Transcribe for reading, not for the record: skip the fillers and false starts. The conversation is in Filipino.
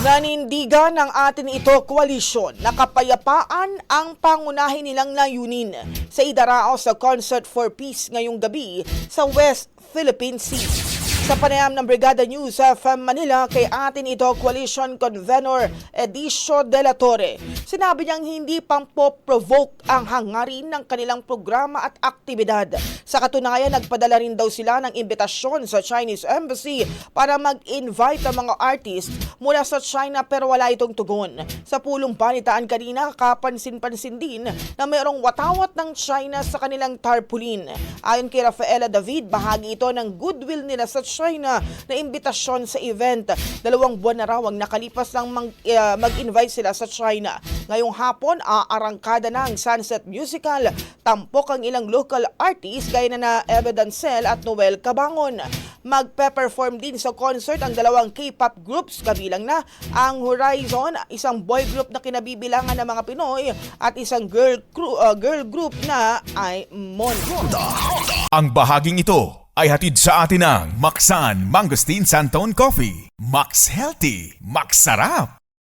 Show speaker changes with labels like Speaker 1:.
Speaker 1: Nanindigan ng atin ito koalisyon na kapayapaan ang pangunahin nilang layunin sa idarao sa Concert for Peace ngayong gabi sa West Philippine Sea. Sa panayam ng Brigada News FM Manila kay atin ito Coalition Convenor Edicio de la Torre, sinabi niyang hindi pampo-provoke ang hangarin ng kanilang programa at aktibidad. Sa katunayan, nagpadala rin daw sila ng imbitasyon sa Chinese Embassy para mag-invite ang mga artist mula sa China pero wala itong tugon. Sa pulong balitaan kanina, kapansin-pansin din na mayroong watawat ng China sa kanilang tarpaulin. Ayon kay Rafaela David, bahagi ito ng goodwill nila sa China na imbitasyon sa event. 2 buwan na raw ang nakalipas nang mag-invite sila sa China. Ngayong hapon, aarangkada na ang Sunset Musical. Tampok ang ilang local artists gaya na Eve Dancel at Noel Cabangon. Magpe-perform din sa concert ang 2 K-pop groups, kabilang na ang Horizon, isang boy group na kinabibilangan ng mga Pinoy, at isang girl group na ay Mongo.
Speaker 2: Ang bahaging ito ay hatid sa atin ng Maxan Mangosteen Santon Coffee. Max Healthy, Max Sarap.